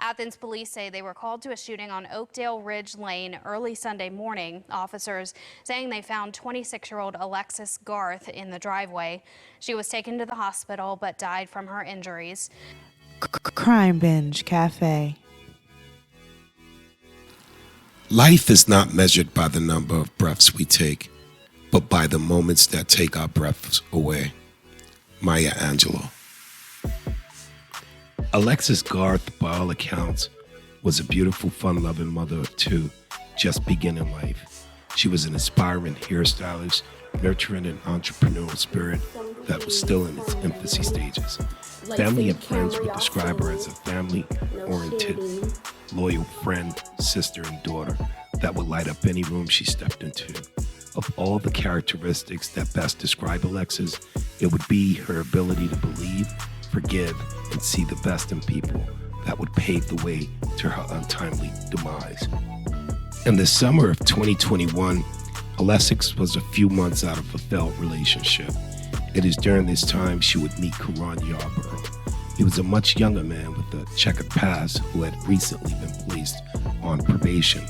Athens police say they were called to a shooting on Oakdale Ridge Lane early Sunday morning. Officers saying they found 26-year-old Alexis Garth in the driveway. She was taken to the hospital but died from her injuries. Crime Binge Cafe. Life is not measured by the number of breaths we take, but by the moments that take our breaths away. Maya Angelou. Alexis Garth, by all accounts, was a beautiful, fun-loving mother of two, just beginning life. She was an aspiring hairstylist, nurturing an entrepreneurial spirit that was still in its infancy stages. Family and friends would describe her as a family-oriented, loyal friend, sister, and daughter that would light up any room she stepped into. Of all the characteristics that best describe Alexis, it would be her ability to believe, forgive, and see the best in people that would pave the way to her untimely demise. In the summer of 2021, Alexis was a few months out of a failed relationship. It is during this time she would meet Karan Yarbrough. He was a much younger man with a checkered past who had recently been placed on probation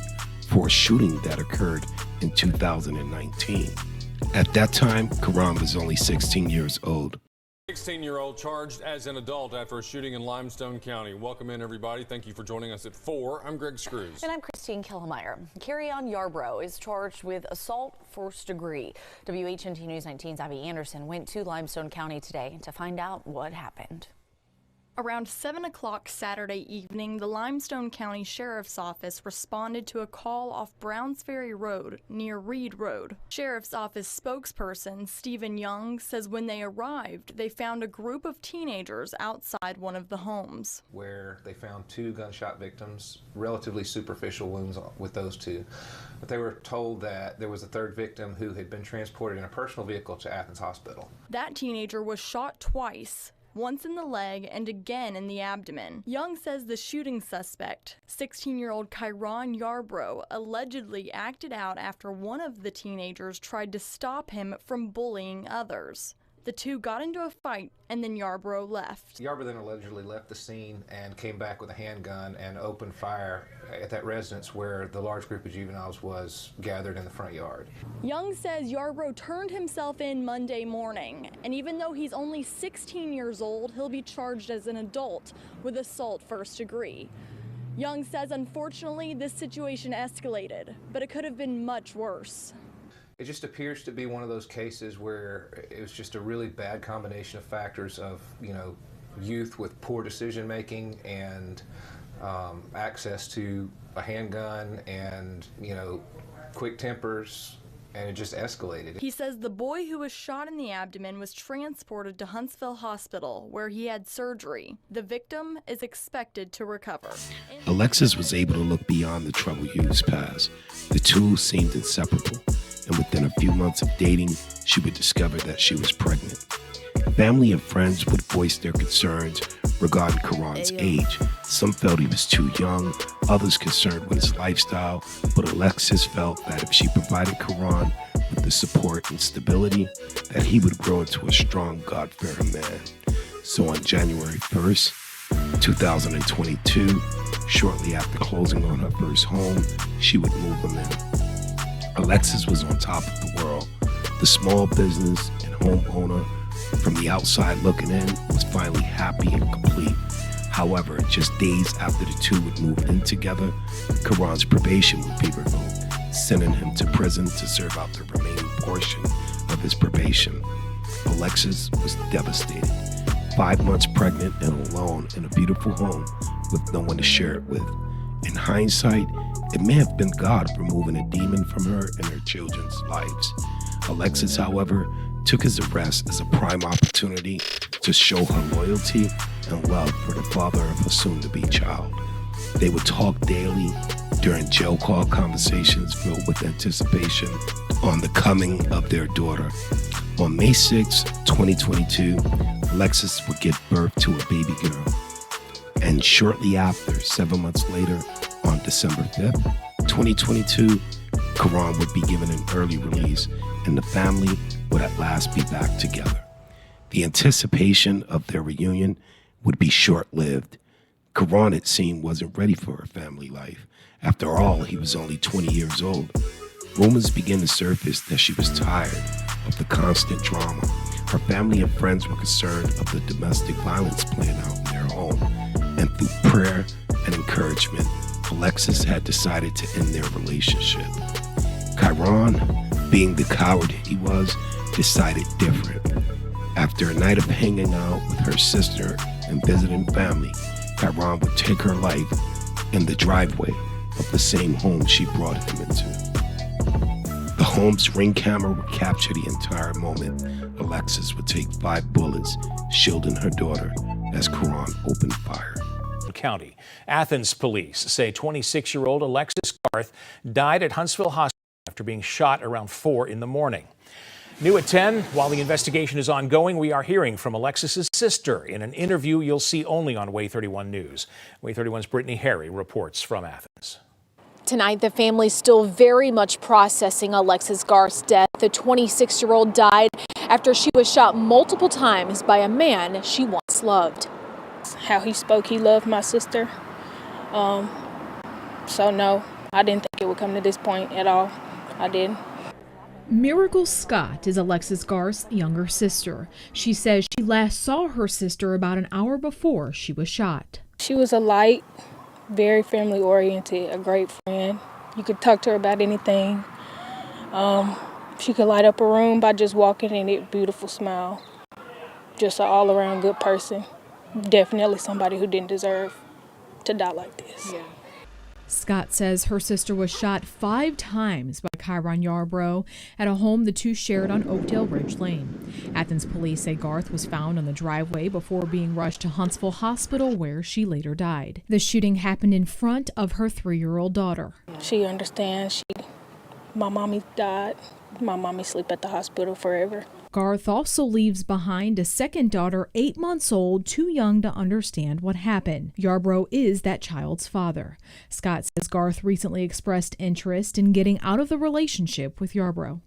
for a shooting that occurred in 2019. At that time, Karan was only 16 years old. 16-year-old charged as an adult after a shooting in Limestone County. Welcome in, everybody. Thank you for joining us at 4. I'm Greg Screws. And I'm Christine Killemeyer. Carry-on Yarbrough is charged with assault first degree. WHNT News 19's Abby Anderson went to Limestone County today to find out what happened. Around 7 o'clock Saturday evening, the Limestone County Sheriff's Office responded to a call off Browns Ferry Road near Reed Road. Sheriff's Office spokesperson Stephen Young says when they arrived, they found a group of teenagers outside one of the homes. Where they found 2 gunshot victims, relatively superficial wounds with those 2. But they were told that there was a 3rd victim who had been transported in a personal vehicle to Athens Hospital. That teenager was shot twice. Once in the leg and again in the abdomen. Young says the shooting suspect, 16-year-old Karan Yarbrough, allegedly acted out after one of the teenagers tried to stop him from bullying others. The 2 got into a fight and then Yarbrough left. Yarbrough then allegedly left the scene and came back with a handgun and opened fire at that residence where the large group of juveniles was gathered in the front yard. Young says Yarbrough turned himself in Monday morning, and even though he's only 16 years old, he'll be charged as an adult with assault first degree. Young says unfortunately this situation escalated, but it could have been much worse. It just appears to be one of those cases where it was just a really bad combination of factors of, youth with poor decision making and access to a handgun and, quick tempers, and it just escalated. He says the boy who was shot in the abdomen was transported to Huntsville Hospital, where he had surgery. The victim is expected to recover. Alexis was able to look beyond the troubled youth's past. The 2 seemed inseparable, and within a few months of dating, she would discover that she was pregnant. Family and friends would voice their concerns regarding Karan's age. Some felt he was too young, others concerned with his lifestyle, but Alexis felt that if she provided Karan with the support and stability, that he would grow into a strong, God-fearing man. So on January 1st, 2022, shortly after closing on her first home, she would move him in. Alexis was on top of the world. The small business and homeowner from the outside looking in was finally happy and complete. However, just days after the 2 would move in together, Karan's probation would be revoked, sending him to prison to serve out the remaining portion of his probation. Alexis was devastated, 5 months pregnant and alone in a beautiful home with no one to share it with. In hindsight, it may have been God removing a demon from her and her children's lives. Alexis, however, took his arrest as a prime opportunity to show her loyalty and love for the father of her soon-to-be child. They would talk daily during jail call conversations filled with anticipation on the coming of their daughter. On May 6, 2022, Alexis would give birth to a baby girl. And shortly after, 7 months later, on December 5th, 2022, Karan would be given an early release and the family would at last be back together. The anticipation of their reunion would be short-lived. Karan, it seemed, wasn't ready for a family life. After all, he was only 20 years old. Rumors began to surface that she was tired of the constant drama. Her family and friends were concerned of the domestic violence playing out in their home. And through prayer and encouragement, Alexis had decided to end their relationship. Karan, being the coward he was, decided different. After a night of hanging out with her sister and visiting family, Karan would take her life in the driveway of the same home she brought him into. The home's ring camera would capture the entire moment. Alexis would take 5 bullets, shielding her daughter as Karan opened fire. County. Athens police say 26-year-old Alexis Garth died at Huntsville Hospital after being shot around 4 in the morning. New at 10, while the investigation is ongoing, we are hearing from Alexis's sister in an interview you'll see only on Way 31 News. Way 31's Brittany Harry reports from Athens. Tonight, the family's still very much processing Alexis Garth's death. The 26-year-old died after she was shot multiple times by a man she once loved. How he spoke, he loved my sister. So no, I didn't think it would come to this point at all. I didn't. Miracle Scott is Alexis Garth's younger sister. She says she last saw her sister about an hour before she was shot. She was a light, very family oriented, a great friend. You could talk to her about anything. She could light up a room by just walking in it, beautiful smile. Just an all around good person. Definitely somebody who didn't deserve to die like this. Yeah. Scott says her sister was shot 5 times by Yarbrough at a home the two shared on Oakdale Ridge Lane. Athens police say Garth was found on the driveway before being rushed to Huntsville Hospital, where she later died. The shooting happened in front of her 3-year-old daughter. She understands. My mommy died. My mommy sleep at the hospital forever. Garth also leaves behind a second daughter, 8 months old, too young to understand what happened. Yarbrough is that child's father. Scott says Garth recently expressed interest in getting out of the relationship with Yarbrough.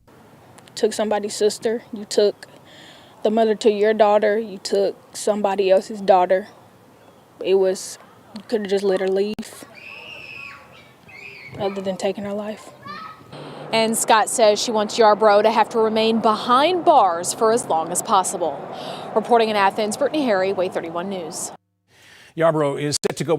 Took somebody's sister, you took the mother to your daughter, you took somebody else's daughter. You could have just let her leave, other than taking her life. And Scott says she wants Yarbrough to have to remain behind bars for as long as possible. Reporting in Athens, Brittany Harry, Way 31 News. Yarbrough is set to go